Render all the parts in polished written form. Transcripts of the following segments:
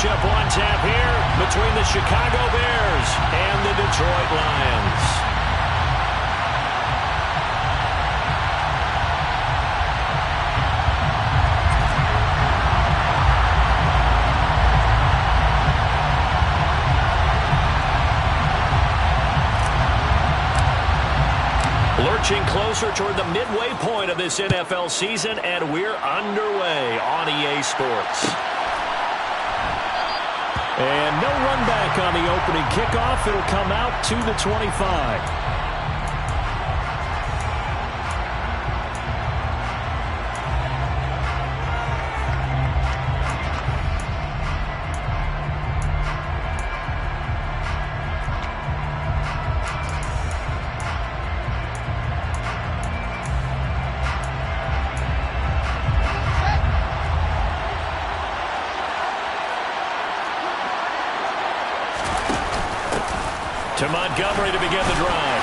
matchup on tap here between the Chicago Bears and the Detroit Lions. Lurching closer toward the midway point of this NFL season, and we're underway on EA Sports. And no run back on the opening kickoff. It'll come out to the 25. To Montgomery to begin the drive.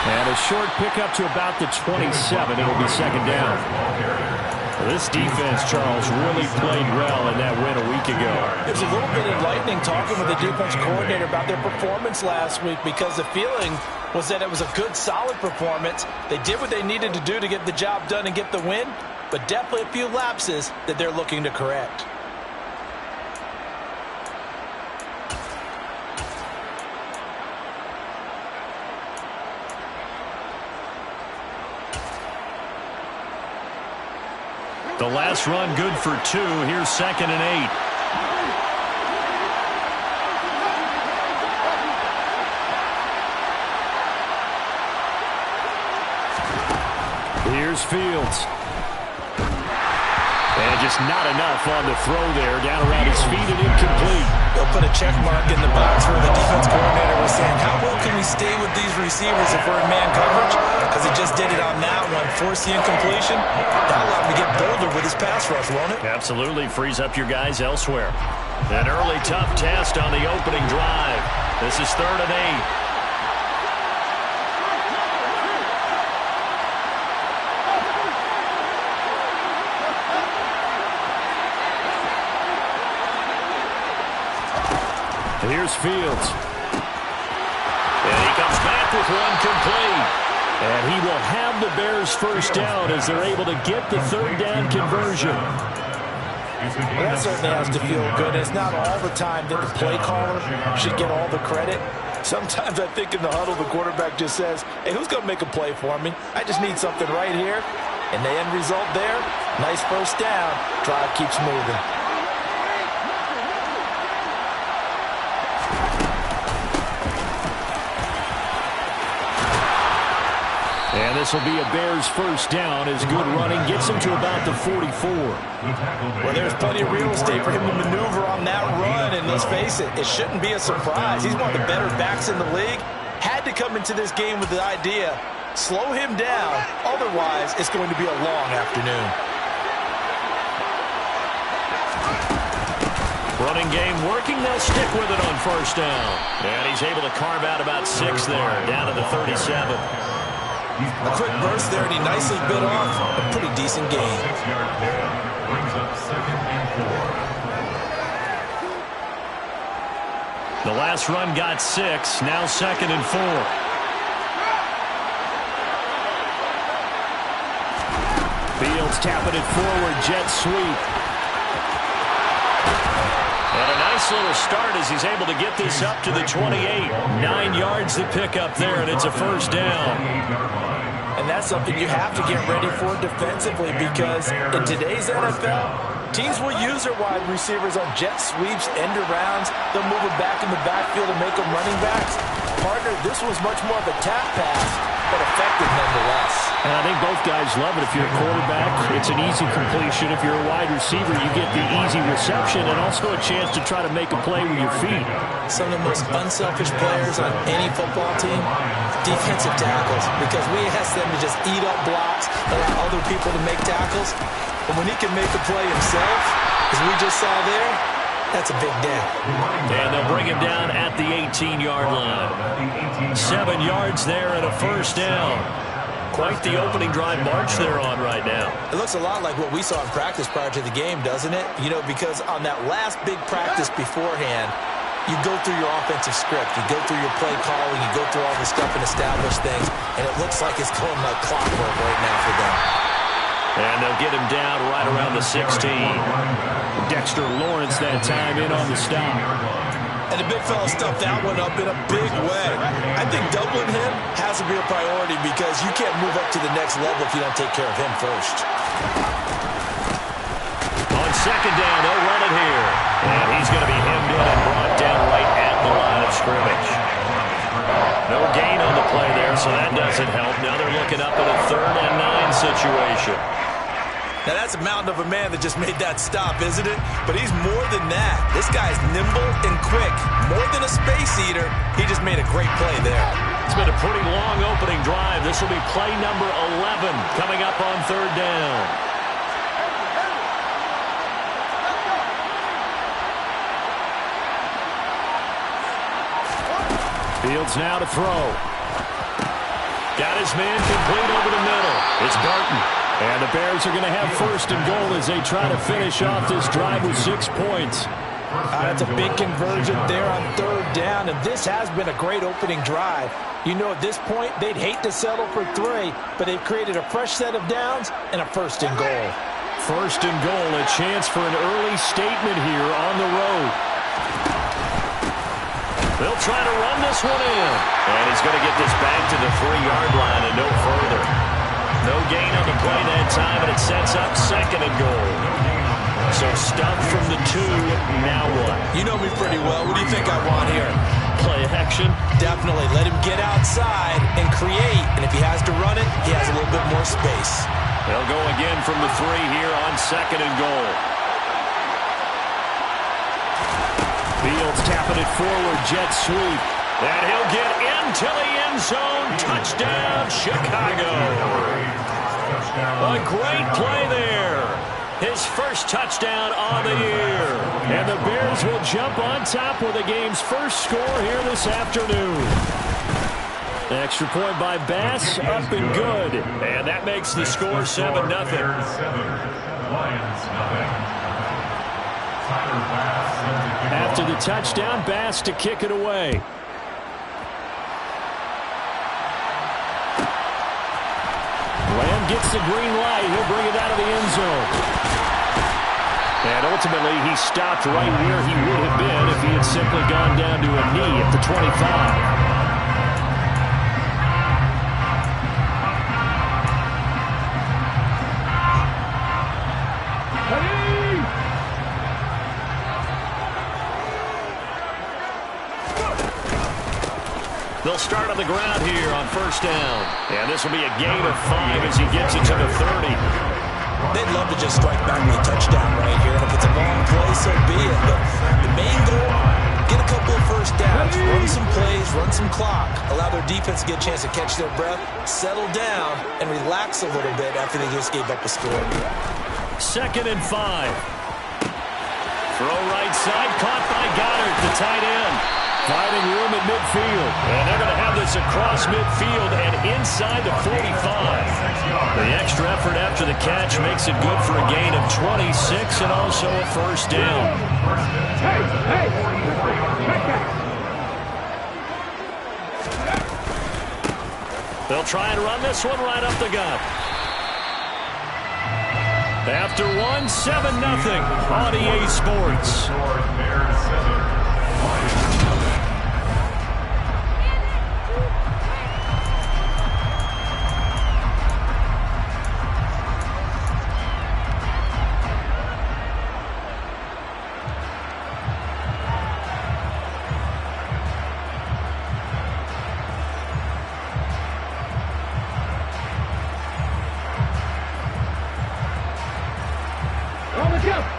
And a short pickup to about the 27. It'll be second down. This defense, Charles, really played well in that win a week ago. It was a little bit enlightening talking with the defense coordinator about their performance last week, because the feeling was that it was a good, solid performance. They did what they needed to do to get the job done and get the win, but definitely a few lapses that they're looking to correct. The last run good for 2. Here's 2nd and 8. Here's Fields. And just not enough on the throw there. Down around his feet and incomplete. They'll put a check mark in the box where the defense coordinator was saying, how well can we stay with these receivers if we're in man coverage? Because he just did it on that one. Force the incompletion. That'll allow him to get bolder with his pass rush, won't it? Absolutely. Frees up your guys elsewhere. An early tough test on the opening drive. This is 3rd and 8. Here's Fields. And he comes back with one complete. And he will have the Bears first down as they're able to get the 3rd down conversion. Well, that certainly has to feel good. It's not all the time that the play caller should get all the credit. Sometimes I think in the huddle the quarterback just says, hey, who's going to make a play for me? I just need something right here. And the end result there, nice first down. Drive keeps moving. And this will be a Bears first down as good running gets him to about the 44. Well, there's plenty of real estate for him to maneuver on that run, and let's face it, it shouldn't be a surprise. He's one of the better backs in the league. Had to come into this game with the idea, slow him down, otherwise it's going to be a long afternoon. Running game working, they'll stick with it on first down. And he's able to carve out about 6 there, down to the 37. A quick burst there, and he nicely bit off a pretty decent gain. 6-yard pickup brings up 2nd and 4. The last run got 6, now 2nd and 4. Fields tapping it forward, jet sweep. And a nice little start as he's able to get this up to the 28. 9 yards to pick up there, and it's a first down. And that's something you have to get ready for defensively, because in today's NFL, teams will use their wide receivers on jet sweeps, end arounds. They'll move them back in the backfield and make them running backs. Partner, this was much more of a tap pass, but effective nonetheless. And I think both guys love it. If you're a quarterback, it's an easy completion. If you're a wide receiver, you get the easy reception and also a chance to try to make a play with your feet. Some of the most unselfish players on any football team, defensive tackles, because we ask them to just eat up blocks, allow other people to make tackles. But when he can make the play himself, as we just saw there, that's a big down. And they'll bring him down at the 18-yard line. 7 yards there and a first down. Quite the opening drive march they're on right now. It looks a lot like what we saw in practice prior to the game, doesn't it? You know, because on that last big practice beforehand, you go through your offensive script, you go through your play calling, you go through all this stuff and establish things, and it looks like it's going like clockwork right now for them. And they'll get him down right around the 16. Dexter Lawrence that time in on the stop. And the big fella stuffed that one up in a big way. I think doubling him has to be a priority because you can't move up to the next level if you don't take care of him first. On second down, they'll run it here. And he's going to be hemmed in and brought down right at the line of scrimmage. No gain on the play there, so that doesn't help. Now they're looking up at a 3rd and 9 situation. Now, that's a mountain of a man that just made that stop, isn't it? But he's more than that. This guy's nimble and quick. More than a space eater, he just made a great play there. It's been a pretty long opening drive. This will be play number 11 coming up on 3rd down. Fields now to throw. Got his man complete over the middle. It's Barton. And the Bears are going to have 1st and goal as they try to finish off this drive with 6 points. That's a big conversion there on 3rd down, and this has been a great opening drive. You know, at this point, they'd hate to settle for 3, but they've created a fresh set of downs and a 1st and goal. 1st and goal, a chance for an early statement here on the road. They'll try to run this one in. And he's going to get this back to the 3-yard line and no further. No gain on the play that time, and it sets up 2nd and goal. So stuff from the 2, now what? You know me pretty well. What do you think I want here? Play action? Definitely. Let him get outside and create, and if he has to run it, he has a little bit more space. They'll go again from the 3 here on 2nd and goal. Fields tapping it forward, jet sweep. And he'll get into the end zone. Touchdown, Chicago. A great play there. His first touchdown on the year. And the Bears will jump on top with the game's first score here this afternoon. Extra point by Bass, up and good. And that makes the score 7-0. After the touchdown, Bass to kick it away. Lamb gets the green light. He'll bring it out of the end zone. And ultimately, he stopped right where he would have been if he had simply gone down to a knee at the 25. They'll start on the ground here on 1st down. And this will be a gain of 5 as he gets it to the 30. They'd love to just strike back with a touchdown right here. And if it's a long play, so be it. But the main goal, get a couple of 1st downs, run some plays, run some clock, allow their defense to get a chance to catch their breath, settle down, and relax a little bit after they just gave up a score. 2nd and 5. Throw right side, caught by Goddard, the tight end. Finding room at midfield. And they're going to have this across midfield and inside the 45. The extra effort after the catch makes it good for a gain of 26 and also a 1st down. They'll try and run this one right up the gut. After 1, 7-0 on EA Sports.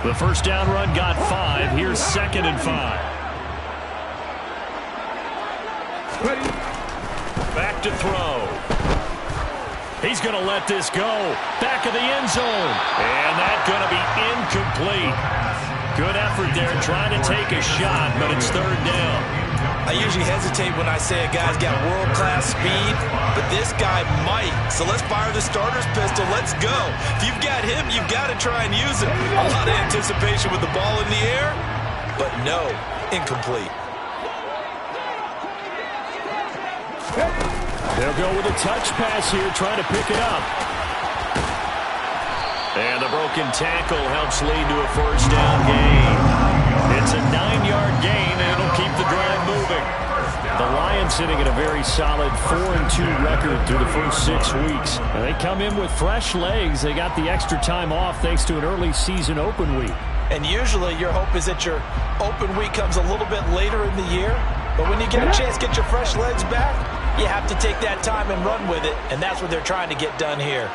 The 1st down run got 5. Here's 2nd and 5. Back to throw. He's going to let this go. Back of the end zone. And that's going to be incomplete. Good effort there trying to take a shot, but it's 3rd down. I usually hesitate when I say a guy's got world-class speed, but this guy might. So let's fire the starter's pistol. Let's go. If you've got him, you've got to try and use it. A lot of anticipation with the ball in the air, but no, incomplete. They'll go with a touch pass here, trying to pick it up. And the broken tackle helps lead to a first down gain. It's a 9-yard gain, and it'll keep the drive moving. The Lions sitting at a very solid 4-2 record through the first 6 weeks. And they come in with fresh legs. They got the extra time off thanks to an early season open week. And usually your hope is that your open week comes a little bit later in the year. But when you get a chance to get your fresh legs back, you have to take that time and run with it. And that's what they're trying to get done here.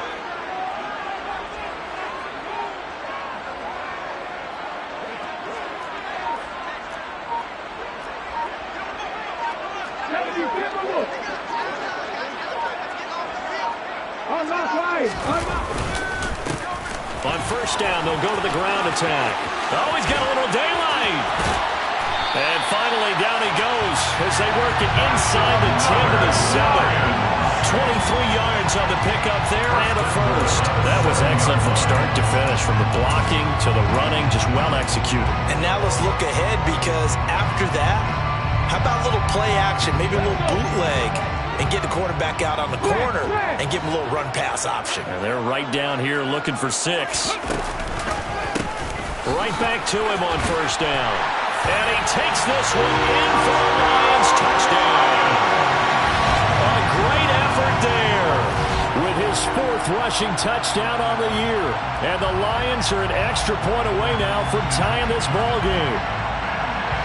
On first down, they'll go to the ground attack. Oh, he's got a little daylight. And finally, down he goes as they work it inside the 10 to the 7. 23 yards on the pickup there and a first. That was excellent from start to finish, from the blocking to the running, just well executed. And now let's look ahead, because after that, how about a little play action, maybe a little bootleg, and get the quarterback out on the corner and give him a little run-pass option. And they're right down here looking for 6. Right back to him on first down. And he takes this one in for a Lions touchdown. A great effort there with his 4th rushing touchdown on the year. And the Lions are an extra point away now from tying this ball game.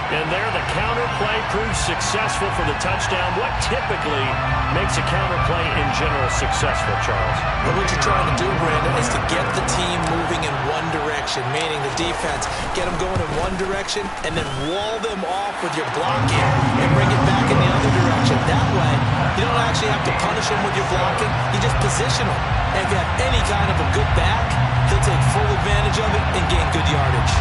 And there, the counter play proves successful for the touchdown. What typically makes a counter play in general successful, Charles? Well, what you're trying to do, Brandon, is to get the team moving in one direction, meaning the defense, get them going in one direction, and then wall them off with your blocking and bring it back in the other direction. That way, you don't actually have to punish them with your blocking. You just position them. And if you have any kind of a good back, he'll take full advantage of it and gain good yardage.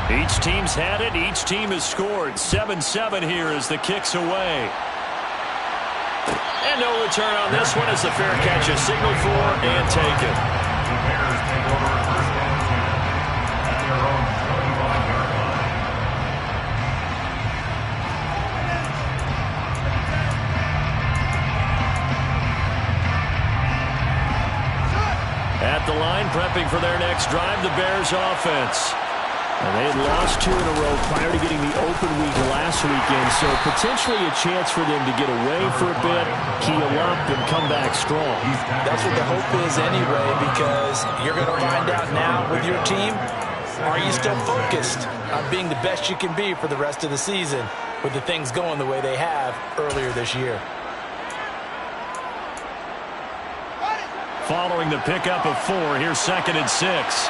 Each team's had it. Each team has scored. 7-7 here as the kick's away. And no return on this one as the fair catch is signaled for and taken. The Bears take over first and 10 at their own 25-yard line. At the line, prepping for their next drive, the Bears offense. And they had lost 2 in a row prior to getting the open week last weekend, so potentially a chance for them to get away for a bit, keel up, and come back strong. That's what the hope is anyway, because you're going to find out now with your team, are you still focused on being the best you can be for the rest of the season with the things going the way they have earlier this year? Following the pickup of 4, here's 2nd and 6.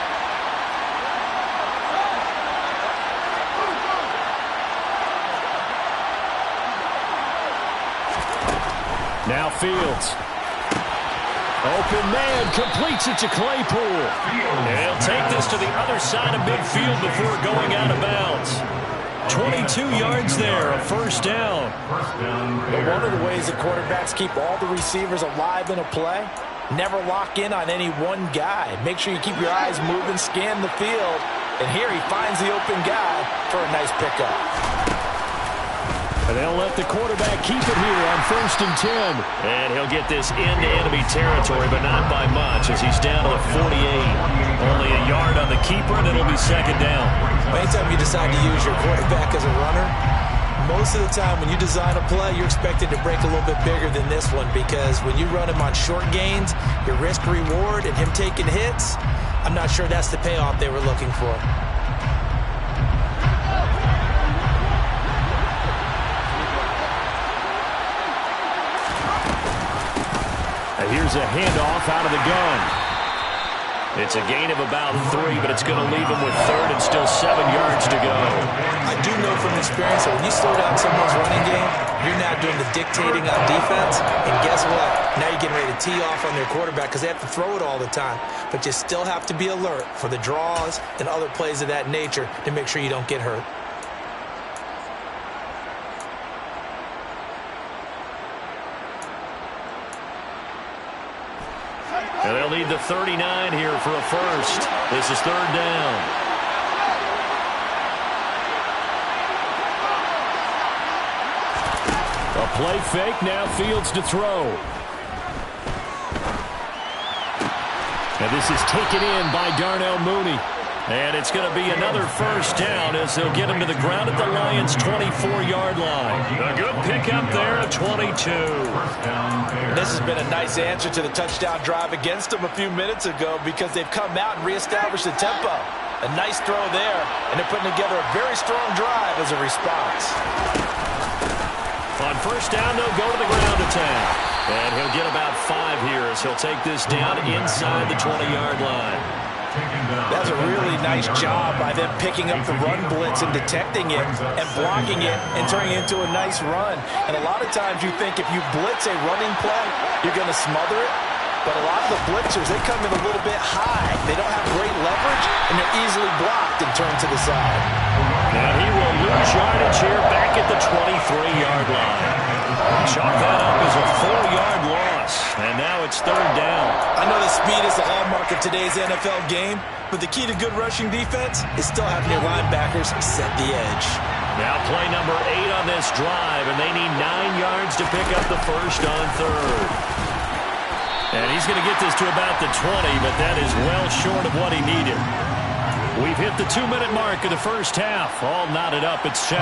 Now Fields. Open man, completes it to Claypool. And he'll take this to the other side of midfield before going out of bounds. 22 yards there, a first down. But one of the ways that quarterbacks keep all the receivers alive in a play, never lock in on any one guy. Make sure you keep your eyes moving, scan the field. And here he finds the open guy for a nice pickup. And they'll let the quarterback keep it here on 1st and 10. And he'll get this into enemy territory, but not by much as he's down to the 48. Only a yard on the keeper, and it'll be 2nd down. Anytime you decide to use your quarterback as a runner, most of the time when you design a play, you're expected to break a little bit bigger than this one, because when you run him on short gains, your risk-reward and him taking hits, I'm not sure that's the payoff they were looking for. Here's a handoff out of the gun. It's a gain of about 3, but it's going to leave him with 3rd and still 7 yards to go. I do know from experience that when you slow down someone's running game, you're now doing the dictating on defense. And guess what? Now you're getting ready to tee off on their quarterback because they have to throw it all the time. But you still have to be alert for the draws and other plays of that nature to make sure you don't get hurt. And they'll need the 39 here for a first. This is third down. A play fake, now Fields to throw. And this is taken in by Darnell Mooney. And it's going to be another first down as they'll get him to the ground at the Lions' 24-yard line. A good pickup there at 22. This has been a nice answer to the touchdown drive against them a few minutes ago because they've come out and reestablished the tempo. A nice throw there, and they're putting together a very strong drive as a response. On first down, they'll go to the ground attack. And he'll get about 5 here as he'll take this down inside the 20-yard line. That's a really nice job by them picking up the run blitz and detecting it and blocking it and turning it into a nice run. And a lot of times you think if you blitz a running play, you're going to smother it. But a lot of the blitzers, they come in a little bit high. They don't have great leverage, and they're easily blocked and turned to the side. And he will lose yardage here back at the 23-yard line. Chalk that up as a 4-yard loss. And now it's third down. I know that speed is the hallmark of today's NFL game, but the key to good rushing defense is still having your linebackers set the edge. Now play number 8 on this drive, and they need 9 yards to pick up the first on third. And he's going to get this to about the 20, but that is well short of what he needed. We've hit the 2-minute mark of the first half. All knotted up at 7.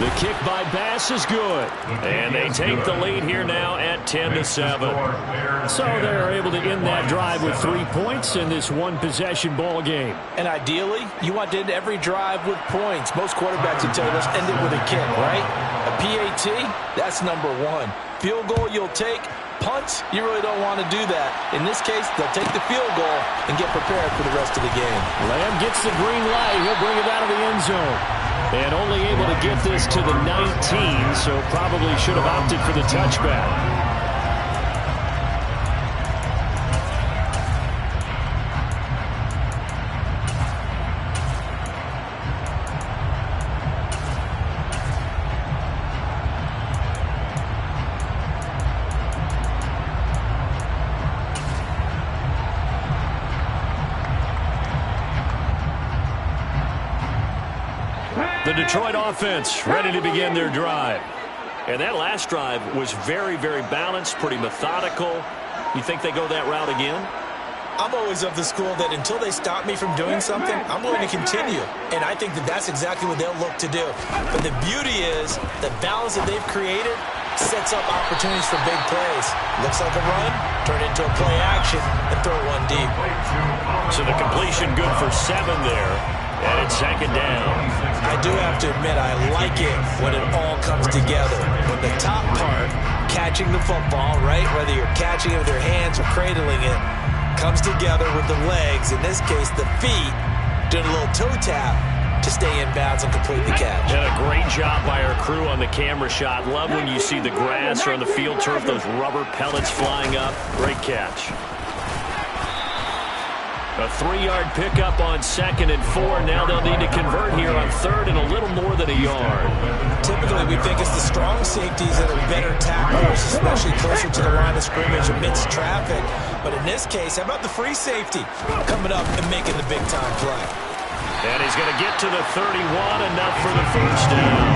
The kick by Bass is good. And they take the lead here now at 10-7. So they're able to end that drive with 3 points in this one-possession ball game. And ideally, you want to end every drive with points. Most quarterbacks would tell you, let's end it with a kick, right? A PAT, that's number 1. Field goal you'll take. Punts, you really don't want to do that. In this case, they'll take the field goal and get prepared for the rest of the game. Lamb gets the green light. He'll bring it out of the end zone. And only able to get this to the 19, so probably should have opted for the touchback. The Detroit offense ready to begin their drive. And that last drive was very, very balanced, pretty methodical. You think they go that route again? I'm always of the school that until they stop me from doing something, I'm going to continue. And I think that that's exactly what they'll look to do. But the beauty is the balance that they've created sets up opportunities for big plays. Looks like a run, turn it into a play action, and throw one deep. So the completion good for 7 there. And it's second down. I do have to admit, I like it when it all comes together. When the top part, catching the football, right, whether you're catching it with your hands or cradling it, comes together with the legs, in this case the feet, doing a little toe tap to stay in bounds and complete the catch. And a great job by our crew on the camera shot. Love when you see the grass or on the field turf, those rubber pellets flying up. Great catch. A 3-yard pickup on 2nd and 4. Now they'll need to convert here on 3rd and a little more than a yard. Typically, we think it's the strong safeties that are better tacklers, especially closer to the line of scrimmage amidst traffic. But in this case, how about the free safety coming up and making the big-time play? And he's going to get to the 31, enough for the first down.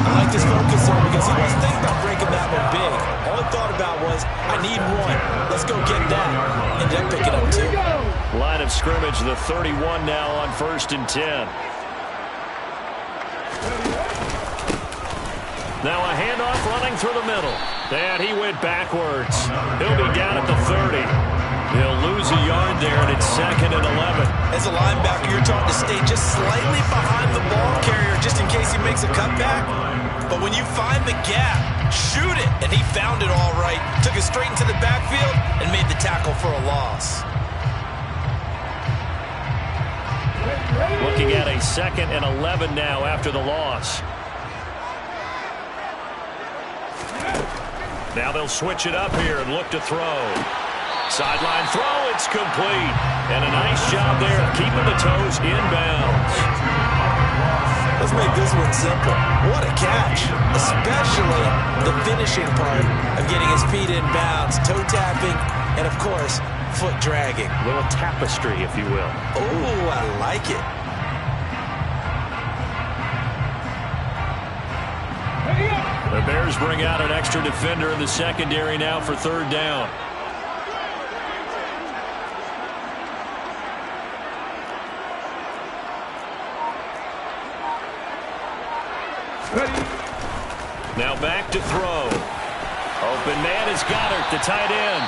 I like this focus on because he wasn't thinking about breaking that one big. All he thought about was, I need 1. Let's go get that. Ended up picking up 2. Line of scrimmage, the 31 now on 1st and 10. Now a handoff running through the middle. And he went backwards. He'll be down at the 30. He'll lose a yard there, and it's 2nd and 11. As a linebacker, you're taught to stay just slightly behind the ball carrier just in case he makes a cutback. But when you find the gap, shoot it. And he found it all right. Took it straight into the backfield and made the tackle for a loss. 2nd and 11 now after the loss. Now they'll switch it up here and look to throw. Sideline throw, it's complete. And a nice job there of keeping the toes in bounds. Let's make this one simple. What a catch, especially the finishing part of getting his feet in bounds, toe tapping, and of course, foot dragging. A little tapestry, if you will. Oh, I like it. The Bears bring out an extra defender in the secondary now for 3rd down. Now back to throw. Open man is Goddard, the tight end.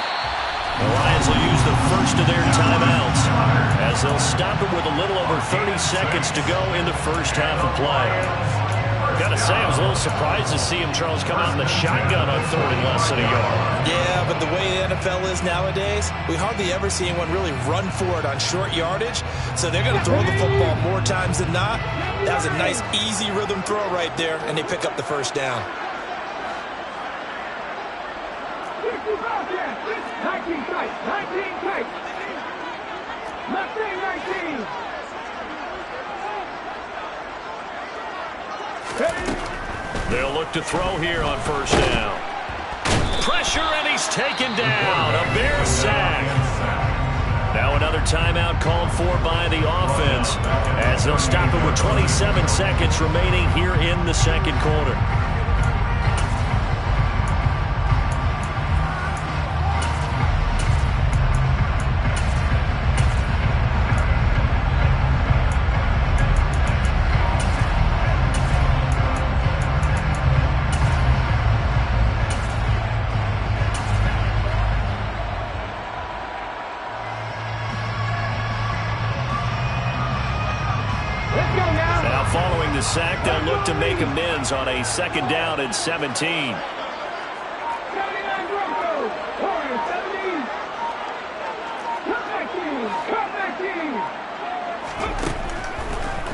The Lions will use the first of their timeouts as they'll stop it with a little over 30 seconds to go in the first half of play. Got to say, I was a little surprised to see him, Charles, come out in the shotgun on 3rd and less than a yard. Yeah, but the way the NFL is nowadays, we hardly ever see anyone really run for it on short yardage. So they're going to throw the football more times than not. That was a nice, easy rhythm throw right there, and they pick up the first down. 19 tight. 19. They'll look to throw here on 1st down. Pressure, and he's taken down. A Bear sack. Now another timeout called for by the offense as they'll stop it with 27 seconds remaining here in the 2nd quarter. The sack, they'll look to make amends on a 2nd down and 17.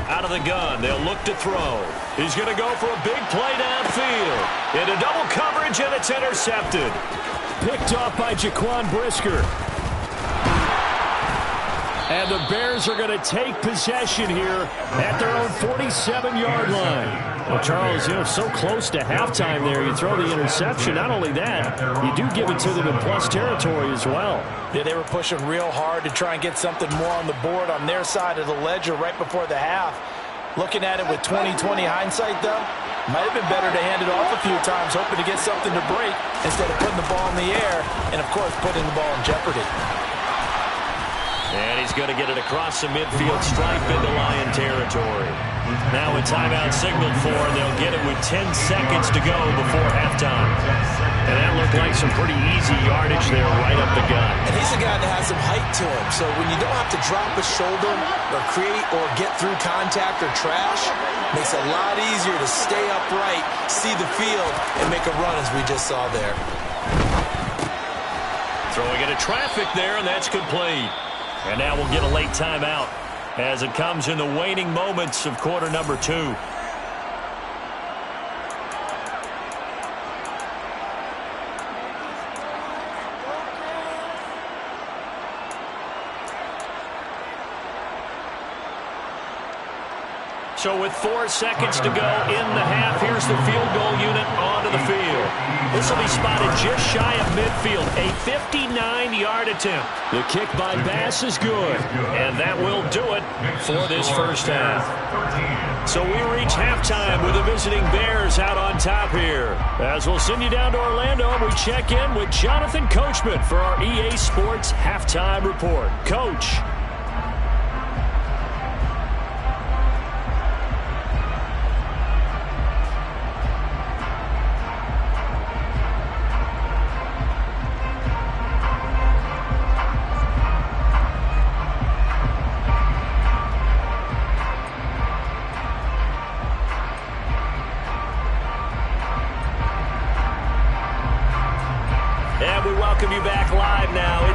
Out of the gun, they'll look to throw. He's going to go for a big play downfield. Into double coverage, and it's intercepted. Picked off by Jaquan Brisker. And the Bears are going to take possession here at their own 47-yard line. Well, Charles, so close to halftime there. You throw the interception. Not only that, you do give it to them in plus territory as well. Yeah, they were pushing real hard to try and get something more on the board on their side of the ledger right before the half. Looking at it with 20/20 hindsight, though, might have been better to hand it off a few times, hoping to get something to break instead of putting the ball in the air and, of course, putting the ball in jeopardy. And he's going to get it across the midfield stripe into Lion territory. Now a timeout signaled for, and they'll get it with 10 seconds to go before halftime. And that looked like some pretty easy yardage there right up the gut. And he's a guy that has some height to him, so when you don't have to drop a shoulder or create or get through contact or trash, it makes it a lot easier to stay upright, see the field, and make a run as we just saw there. Throwing into traffic there, and that's complete. And now we'll get a late timeout as it comes in the waning moments of quarter number 2. So with 4 seconds to go in the half, here's the field goal unit onto the field. This will be spotted just shy of midfield, a 59-yard attempt. The kick by Bass is good, and that will do it for this first half. So we reach halftime with the visiting Bears out on top here. As we'll send you down to Orlando, we check in with Jonathan Coachman for our EA Sports Halftime Report. Coach.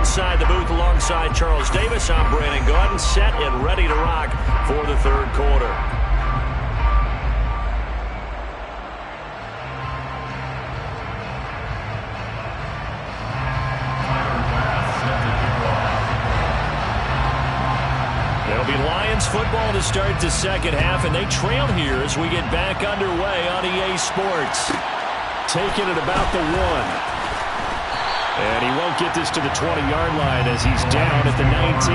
Inside the booth alongside Charles Davis. Davis. I'm Brandon Gaudin, set and ready to rock for the third quarter. It'll be Lions football to start the second half, and they trail here as we get back underway on EA Sports. Taking it about the 1. And he won't get this to the 20-yard line as he's down at the 19.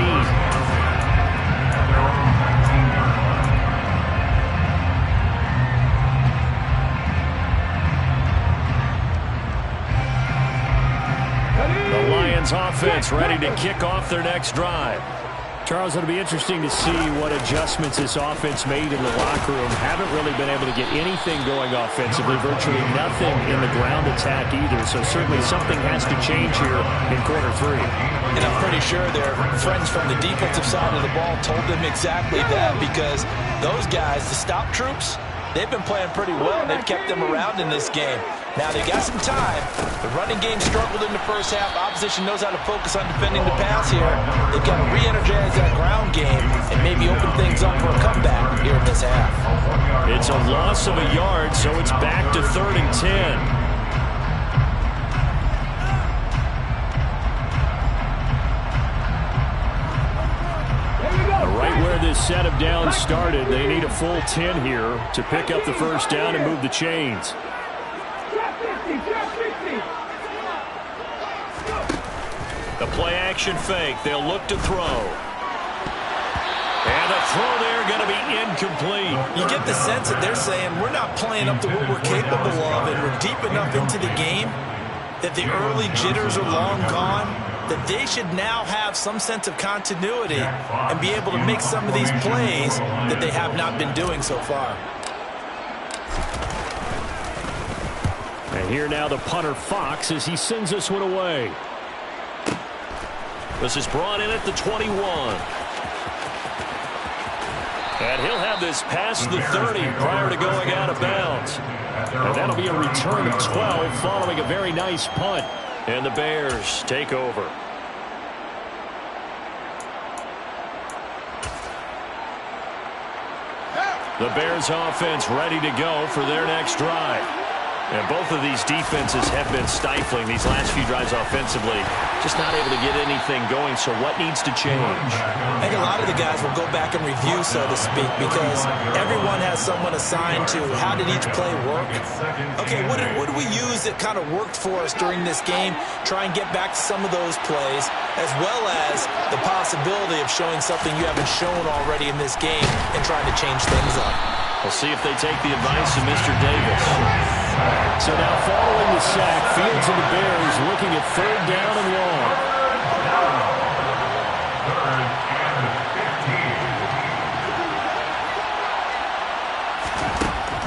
The Lions offense ready to kick off their next drive. Charles, it'll be interesting to see what adjustments this offense made in the locker room. Haven't really been able to get anything going offensively, virtually nothing in the ground attack either. So certainly something has to change here in quarter 3. And I'm pretty sure their friends from the defensive side of the ball told them exactly that, because those guys, the stop troops, they've been playing pretty well, and they've kept them around in this game. Now, they got some time. The running game struggled in the first half. Opposition knows how to focus on defending the pass here. They've got to re-energize that ground game and maybe open things up for a comeback here in this half. It's a loss of a yard, so it's back to 3rd and 10. Right where this set of downs started, they need a full 10 here to pick up the first down and move the chains. The play-action fake. They'll look to throw. And the throw there going to be incomplete. You get the sense that they're saying we're not playing up to what we're capable of, and we're deep enough into the game that the early jitters are long gone, that they should now have some sense of continuity and be able to make some of these plays that they have not been doing so far. And here now the punter Fox as he sends this one away. This is brought in at the 21. And he'll have this past the 30 prior to going out of bounds. And that'll be a return of 12 following a very nice punt. And the Bears take over. The Bears offense ready to go for their next drive. And both of these defenses have been stifling these last few drives offensively. Just not able to get anything going, so what needs to change? I think a lot of the guys will go back and review, so to speak, because everyone has someone assigned to how did each play work. Okay, what did we use that kind of worked for us during this game? Try and get back to some of those plays, as well as the possibility of showing something you haven't shown already in this game and trying to change things up. We'll see if they take the advice of Mr. Davis. So now following the sack, Fields and the Bears looking at 3rd down and long.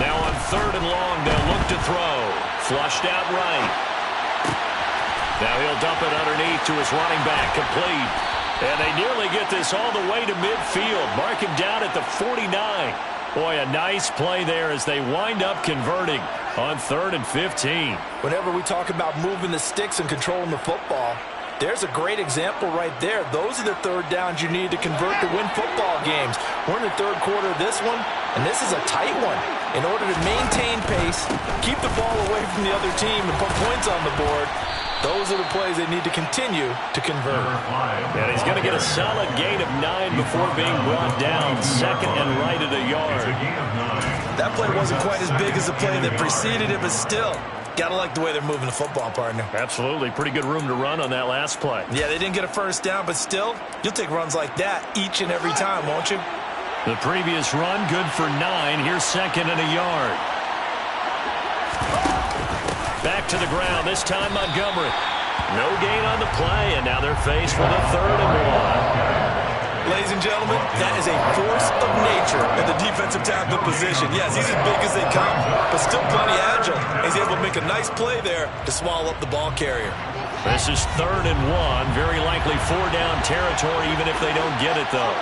Now on 3rd and long, they'll look to throw. Flushed out right. Now he'll dump it underneath to his running back, complete. And they nearly get this all the way to midfield. Mark him down at the 49. Boy, a nice play there as they wind up converting on 3rd and 15. Whenever we talk about moving the sticks and controlling the football, there's a great example right there. Those are the 3rd downs you need to convert to win football games. We're in the 3rd quarter of this one, and this is a tight one. In order to maintain pace, keep the ball away from the other team, and put points on the board, those are the plays they need to continue to convert. And he's going to get a solid gain of 9 before being brought down, 2nd and right at a yard. That play wasn't quite as big as the play that preceded it, but still, got to like the way they're moving the football, partner. Absolutely. Pretty good room to run on that last play. Yeah, they didn't get a first down, but still, you'll take runs like that each and every time, won't you? The previous run, good for 9. Here's 2nd and a yard. Back to the ground, this time Montgomery. No gain on the play, and now they're faced with a 3rd and 1. Ladies and gentlemen, that is a force of nature in the defensive tackle position. Yes, he's as big as they come, but still plenty agile. He's able to make a nice play there to swallow up the ball carrier. This is 3rd and 1. Very likely 4-down territory, even if they don't get it, though.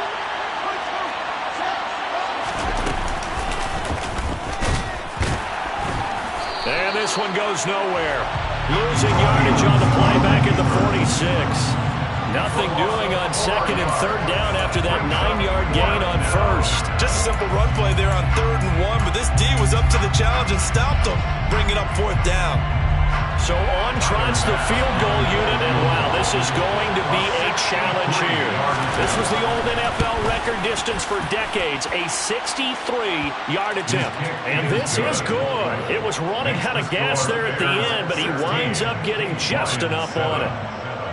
And this one goes nowhere. Losing yardage on the play back at the 46. Nothing doing on second and third down after that 9-yard gain on first. Just a simple run play there on 3rd and 1, but this D was up to the challenge and stopped them, bringing up 4th down. So on trots the field goal unit, and wow, this is going to be a challenge here. This was the old NFL record distance for decades, a 63-yard attempt. And this is good. It was running out of gas there at the end, but he winds up getting just enough on it.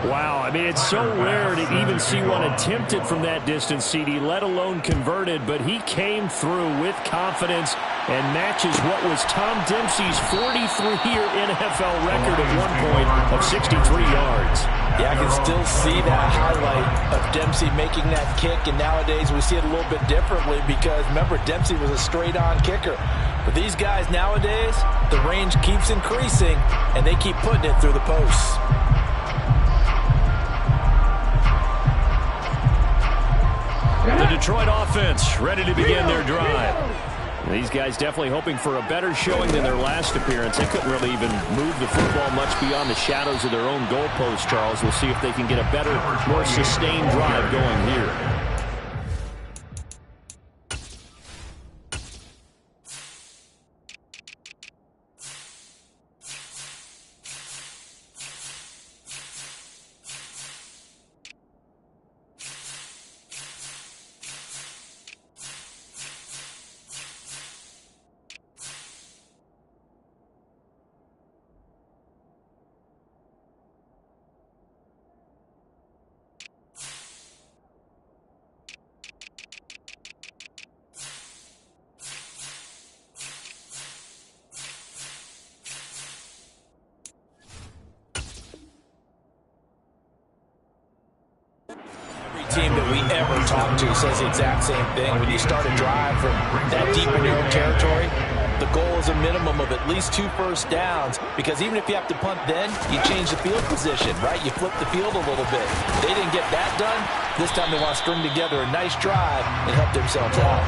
Wow, I mean, it's so rare to even see one attempted from that distance, CD, let alone converted, but he came through with confidence and matches what was Tom Dempsey's 43-year NFL record at one point of 63 yards. Yeah, I can still see that highlight of Dempsey making that kick, and nowadays we see it a little bit differently because, remember, Dempsey was a straight-on kicker. But these guys nowadays, the range keeps increasing, and they keep putting it through the posts. The Detroit offense ready to begin their drive. These guys definitely hoping for a better showing than their last appearance. They couldn't really even move the football much beyond the shadows of their own goalpost, Charles. We'll see if they can get a better, more sustained drive going here. Team that we ever talk to says the exact same thing. When you start a drive from that deep in your own territory, the goal is a minimum of at least 2 first downs, because even if you have to punt then, you change the field position, right? You flip the field a little bit. They didn't get that done. This time they want to string together a nice drive and help themselves out.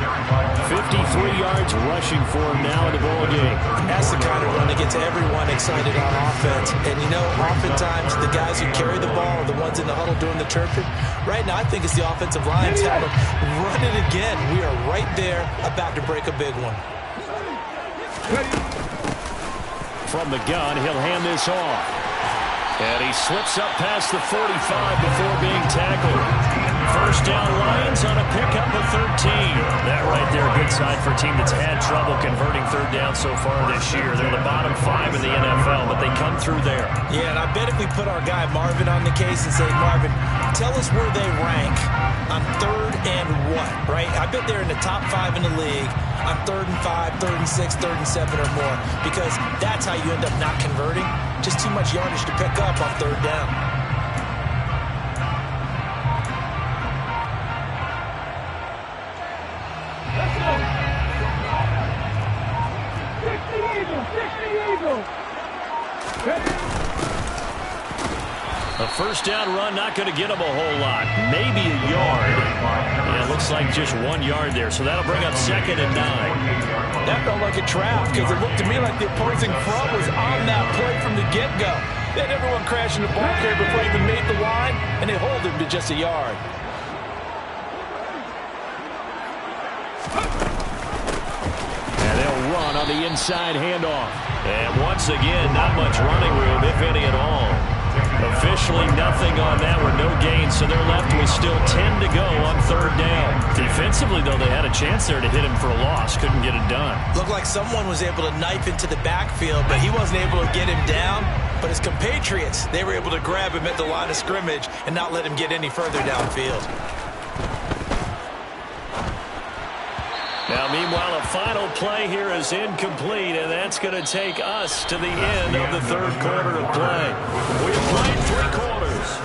53 yards rushing for him now in the ball game. That's the kind of run that gets everyone excited on offense. And you know, oftentimes the guys who carry the ball are the ones in the huddle doing the chirping. Right now, I think it's the offensive line telling them, run it again. We are right there about to break a big one. From the gun, he'll hand this off. And he slips up past the 45 before being tackled. First down, Lions on a pickup of 13. That right there, good sign for a team that's had trouble converting third down so far this year. They're the bottom 5 in the NFL, but they come through there. Yeah, and I bet if we put our guy Marvin on the case and say, Marvin, tell us where they rank on 3rd and what, right? I bet they're in the top 5 in the league on 3rd and 5, 3rd and 6, 3rd and 7 or more, because that's how you end up not converting. Just too much yardage to pick up on 3rd down. A first down run, not going to get him a whole lot. Maybe a yard. Yeah, it looks like just 1 yard there, so that'll bring up 2nd and 9. That felt like a trap, because it looked to me like the opposing front was on that play from the get-go. They had everyone crashing the ball carrier before he even made the line, and they hold him to just a yard. And they'll run on the inside handoff. And once again, not much running room, if any at all. Officially nothing on that with no gain, so they're left with still 10 to go on 3rd down. Defensively, though, they had a chance there to hit him for a loss. Couldn't get it done. Looked like someone was able to knife into the backfield, but he wasn't able to get him down. But his compatriots, they were able to grab him at the line of scrimmage and not let him get any further downfield. Now, meanwhile, a final play here is incomplete, and that's going to take us to the end of the 3rd quarter of play. We've played 3 quarters.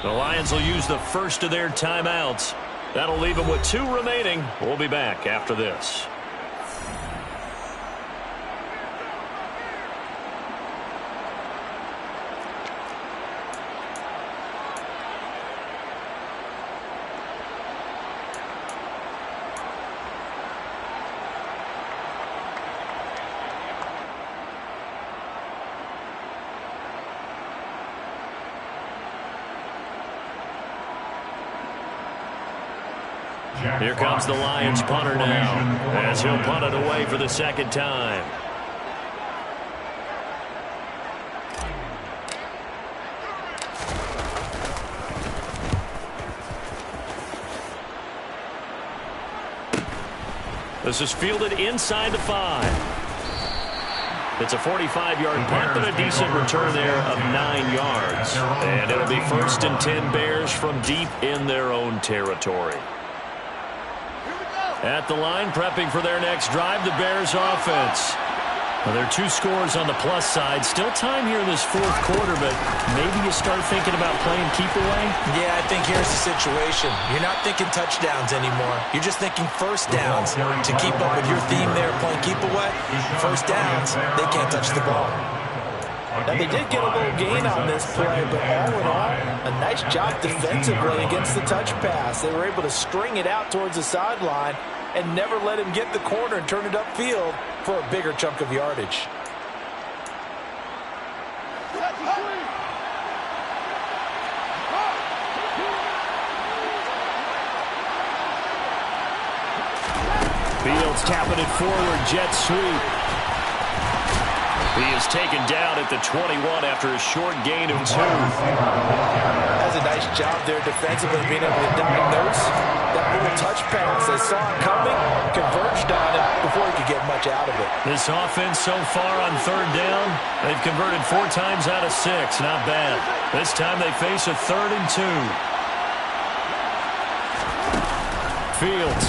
The Lions will use the first of their timeouts. That'll leave them with 2 remaining. We'll be back after this. Here comes the Lions punter now, as he'll punt it away for the second time. This is fielded inside the 5. It's a 45-yard punt, but a decent return there of 9 yards. And it'll be 1st and 10 Bears from deep in their own territory. At the line, prepping for their next drive, the Bears offense. Well, there are 2 scores on the plus side. Still time here in this 4th quarter, but maybe you start thinking about playing keep away? Yeah, I think here's the situation. You're not thinking touchdowns anymore. You're just thinking first downs. To keep up with your theme there, playing keep away, first downs, they can't touch the ball. Now, they did get a little gain on this play, but all in all, a nice job defensively against the touch pass. They were able to string it out towards the sideline and never let him get the corner and turn it upfield for a bigger chunk of yardage. Fields tapping it forward, jet sweep. He is taken down at the 21 after a short gain of 2. That's a nice job there defensively, being able to diagnose that little touch pass. They saw it coming, converged on it before he could get much out of it. This offense so far on 3rd down, they've converted 4 times out of 6. Not bad. This time they face a 3rd and 2. Fields.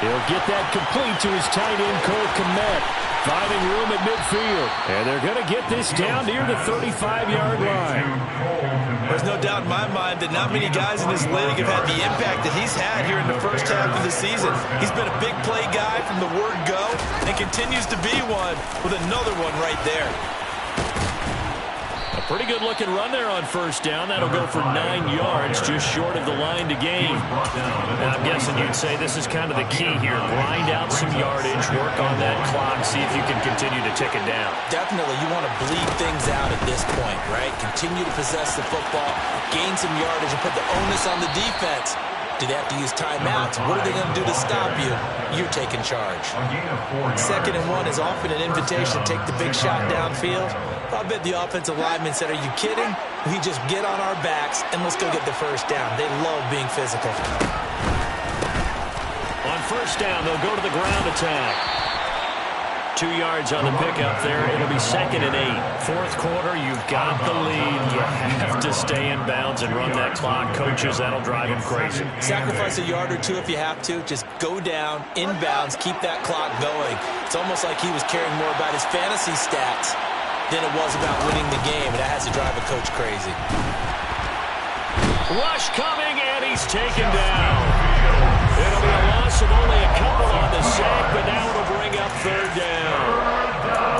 He'll get that complete to his tight end, Cole Kmet. Finding room at midfield. And they're going to get this down near the 35-yard line. There's no doubt in my mind that not many guys in this league have had the impact that he's had here in the first half of the season. He's been a big play guy from the word go and continues to be one with another one right there. A pretty good-looking run there on 1st down. That'll go for 9 yards, just short of the line to gain. Now, I'm guessing you'd say this is kind of the key here. Grind out some yardage, work on that clock, see if you can continue to tick it down. Definitely, you want to bleed things out at this point, right? Continue to possess the football, gain some yardage, and put the onus on the defense. Do they have to use timeouts? What are they going to do to stop you? You're taking charge. 2nd and 1 is often an invitation to take the big shot downfield. I bet the offensive lineman said, are you kidding? We just get on our backs and let's go get the 1st down. They love being physical. On 1st down, they'll go to the ground attack. 2 yards on the pickup there. It'll be 2nd and 8. 4th quarter, you've got the lead. You have to stay in bounds and run that clock. Coaches, that'll drive them crazy. Sacrifice a yard or 2 if you have to. Just go down, in bounds, keep that clock going. It's almost like he was caring more about his fantasy stats than it was about winning the game. And that has to drive a coach crazy. Rush coming, and he's taken down. It'll be a loss of only a couple on the sack, but now it'll bring up 3rd down.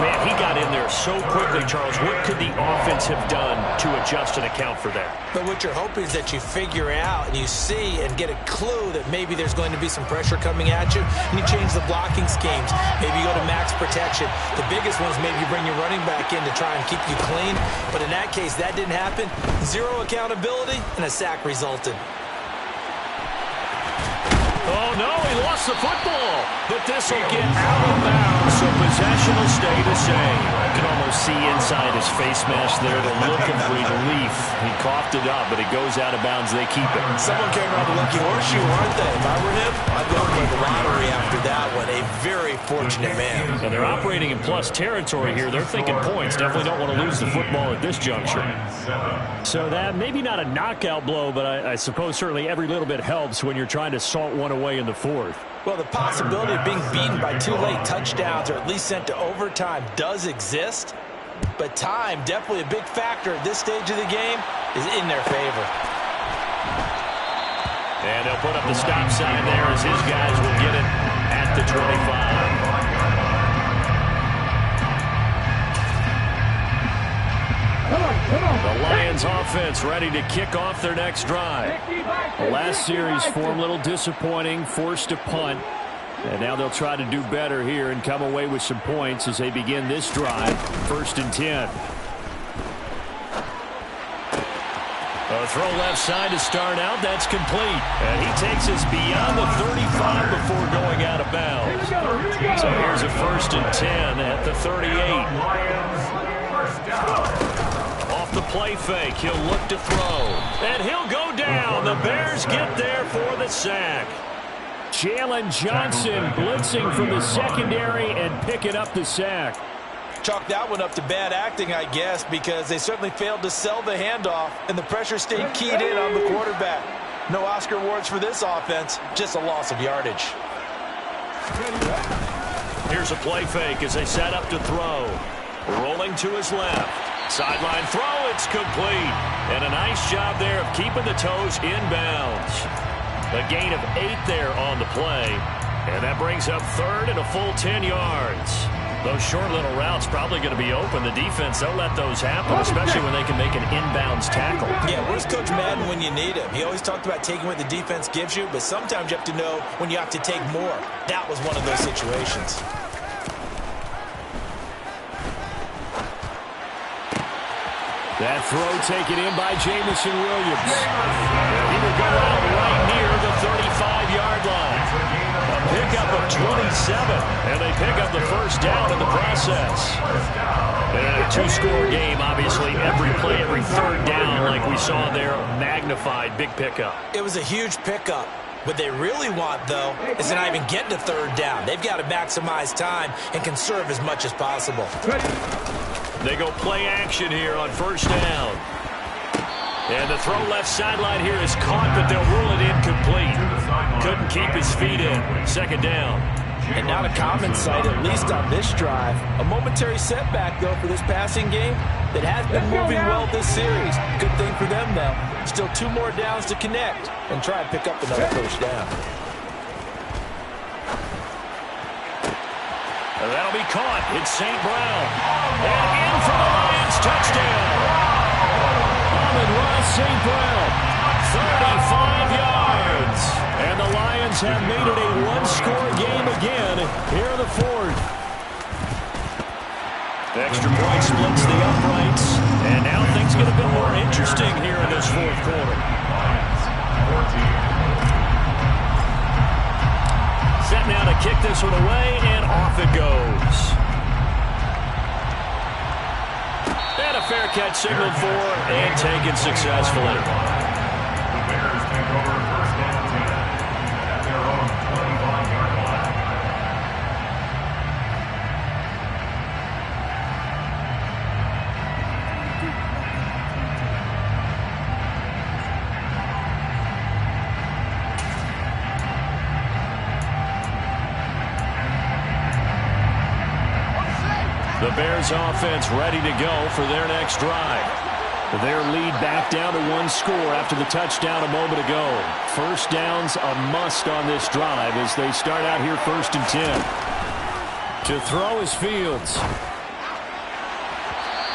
Man, he got in there so quickly, Charles. What could the offense have done to adjust and account for that? But what you're hoping is that you figure out and you see and get a clue that maybe there's going to be some pressure coming at you, and you change the blocking schemes. Maybe you go to max protection. The biggest one is maybe you bring your running back in to try and keep you clean. But in that case, that didn't happen. 0 accountability, and a sack resulted. Oh, no, he lost the football. But this will get out of bounds, so possession will stay the same. I can almost see inside his face mask there the look of relief. He coughed it up, but it goes out of bounds. They keep it. Someone came around the lucky horseshoe, aren't they? If I were him, I'd go and play the lottery after that one. A very fortunate man. And they're operating in plus territory here. They're thinking points. Definitely don't want to lose the football at this juncture. So that maybe not a knockout blow, but I suppose certainly every little bit helps when you're trying to salt one away in the 4th. Well, the possibility of being beaten by 2 late touchdowns or at least sent to overtime does exist. But time, definitely a big factor at this stage of the game, is in their favor. And they'll put up the stop sign there as his guys will get it at the 25. The Lions offense ready to kick off their next drive. The last series for them a little disappointing, forced a punt. And now they'll try to do better here and come away with some points as they begin this drive. 1st and 10. A throw left side to start out. That's complete. And he takes us beyond the 35 before going out of bounds. So here's a 1st and 10 at the 38. Off the play fake, he'll look to throw. And he'll go down. The Bears get there for the sack. Jalen Johnson blitzing from the secondary and picking up the sack. Chalk that one up to bad acting, I guess, because they certainly failed to sell the handoff, and the pressure stayed keyed in on the quarterback. No Oscar awards for this offense, just a loss of yardage. Here's a play fake as they set up to throw. Rolling to his left. Sideline throw, it's complete. And a nice job there of keeping the toes inbounds. A gain of 8 there on the play. And that brings up 3rd and a full 10 yards. Those short little routes probably going to be open. The defense, they'll let those happen, especially when they can make an inbounds tackle. Yeah, where's Coach Madden when you need him? He always talked about taking what the defense gives you, but sometimes you have to know when you have to take more. That was one of those situations. That throw taken in by Jameson Williams. He will go out right near the 35-yard line. A pickup of 27, and they pick up the 1st down in the process. And a 2-score game, obviously, every play, every 3rd down, like we saw there, magnified, big pickup. It was a huge pickup. What they really want, though, is to not even get to 3rd down. They've got to maximize time and conserve as much as possible. They go play action here on 1st down. And the throw left sideline here is caught, but they'll rule it incomplete. Couldn't keep his feet in. 2nd down. And not a common sight, at least on this drive. A momentary setback, though, for this passing game that has been moving well this series. Good thing for them, though. Still 2 more downs to connect and try and pick up another 1st down. That'll be caught. It's St. Brown. And in for the Lions. Touchdown. Amon-Ra St. Brown. 35 yards. And the Lions have made it a 1-score game again here in the 4th. The extra point splits the uprights. And now things get a bit more interesting here in this 4th quarter. Set now to kick this one away, and off it goes. And a fair catch signaled for and taken successfully. The Bears take over 1st and 10 at their own 25-yard line. The Bears offense ready to go for their next drive. Their lead back down to 1 score after the touchdown a moment ago. 1st down's a must on this drive as they start out here 1st and 10. To throw is Fields.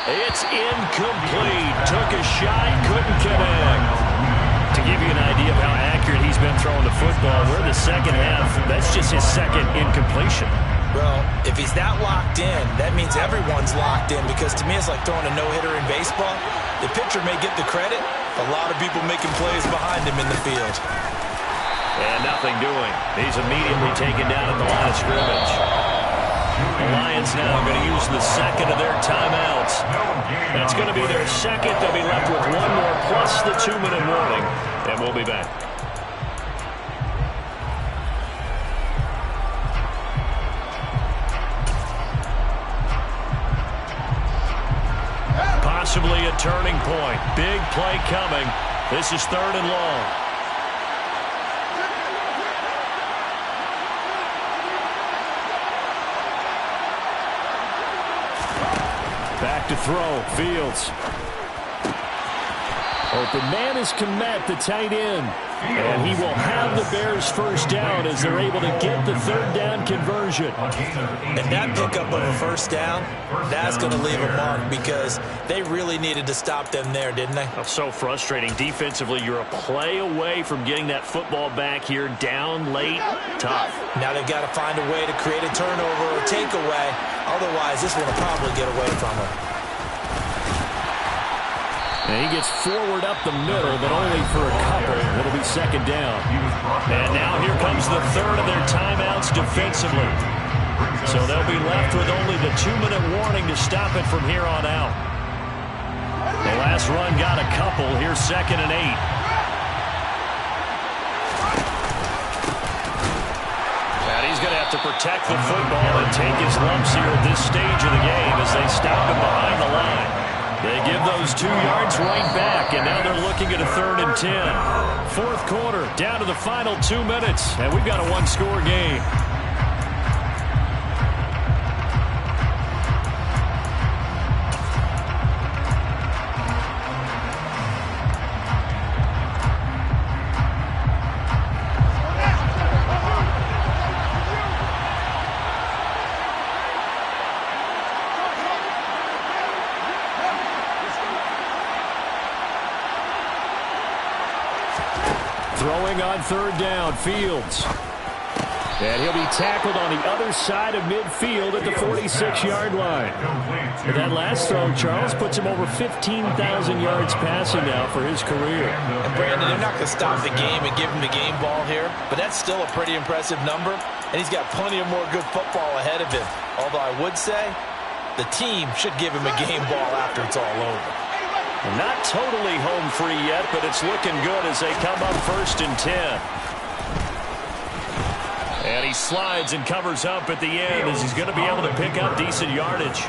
It's incomplete. Took a shot, couldn't connect. To give you an idea of how accurate he's been throwing the football, we're in the 2nd half. That's just his 2nd incompletion. Well, if he's that locked in, that means everyone's locked in, because to me it's like throwing a no-hitter in baseball. The pitcher may get the credit, a lot of people making plays behind him in the field. And nothing doing. He's immediately taken down at the line of scrimmage. The Lions now going to use the 2nd of their timeouts. That's going to be their 2nd. They'll be left with 1 more plus the 2-minute warning, and we'll be back. Possibly a turning point. Big play coming. This is 3rd and long. Back back to throw. Fields. Open man is Kmet, the tight end. And he will have the Bears first down as they're able to get the third down conversion. And that pickup of a first down, that's going to leave a mark because they really needed to stop them there, didn't they? That's so frustrating. Defensively, you're a play away from getting that football back here. Down late, tough. Now they've got to find a way to create a turnover or takeaway. Otherwise, this one will probably get away from them. And he gets forward up the middle, but only for a couple. It'll be second down. And now here comes the third of their timeouts defensively. So they'll be left with only the 2-minute warning to stop it from here on out. The last run got a couple. Here's 2nd and 8. And he's going to have to protect the football and take his lumps here at this stage of the game as they stop him behind the line. They give those 2 yards right back, and now they're looking at a 3rd and 10. Fourth quarter, down to the final 2 minutes, and we've got a one-score game. Throwing on 3rd down, Fields. And he'll be tackled on the other side of midfield at the 46-yard line. And that last throw, Charles, puts him over 15,000 yards passing now for his career. And Brandon, they're not going to stop the game and give him the game ball here, but that's still a pretty impressive number, and he's got plenty of more good football ahead of him. Although I would say the team should give him a game ball after it's all over. Not totally home free yet, but it's looking good as they come up 1st and 10. And he slides and covers up at the end as he's going to be able to pick up decent yardage.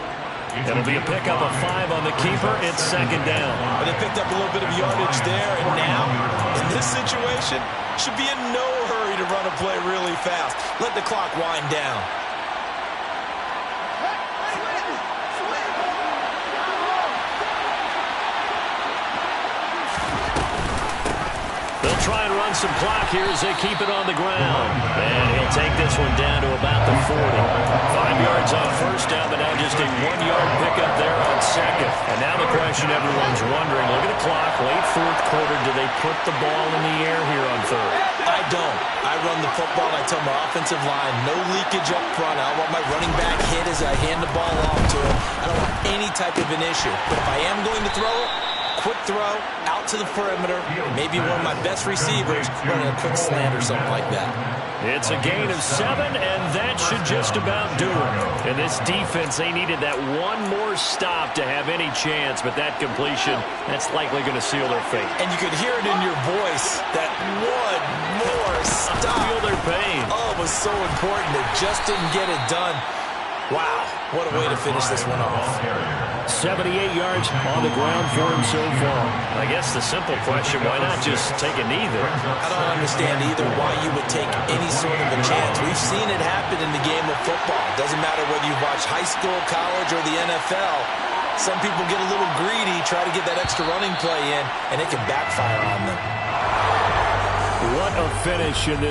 It'll be a pickup of 5 on the keeper. It's 2nd down. But they picked up a little bit of yardage there, and now, in this situation, should be in no hurry to run a play really fast. Let the clock wind down. They'll try and run some clock here as they keep it on the ground. And he'll take this one down to about the 40. 5 yards on first down, but now just a 1-yard pickup there on second. And now the question everyone's wondering, look at the clock, late fourth quarter, do they put the ball in the air here on third? I don't. I run the football. I tell my offensive line, no leakage up front. I don't want my running back hit as I hand the ball off to him. I don't want any type of an issue. But if I am going to throw it, quick throw, out to the perimeter, maybe one of my best receivers running a quick slant or something like that. It's a gain of 7, and that should just about do it. In this defense, they needed that one more stop to have any chance, but that completion, that's likely going to seal their fate. And you could hear it in your voice, that one more stop. Feel their pain. Oh, it was so important. They just didn't get it done. Wow, what a way to finish this one off. 78 yards on the ground for him so far. I guess the simple question, why not just take a knee there? I don't understand either why you would take any sort of a chance. We've seen it happen in the game of football. Doesn't matter whether you watch high school, college, or the NFL. Some people get a little greedy, try to get that extra running play in, and it can backfire on them. What a finish in this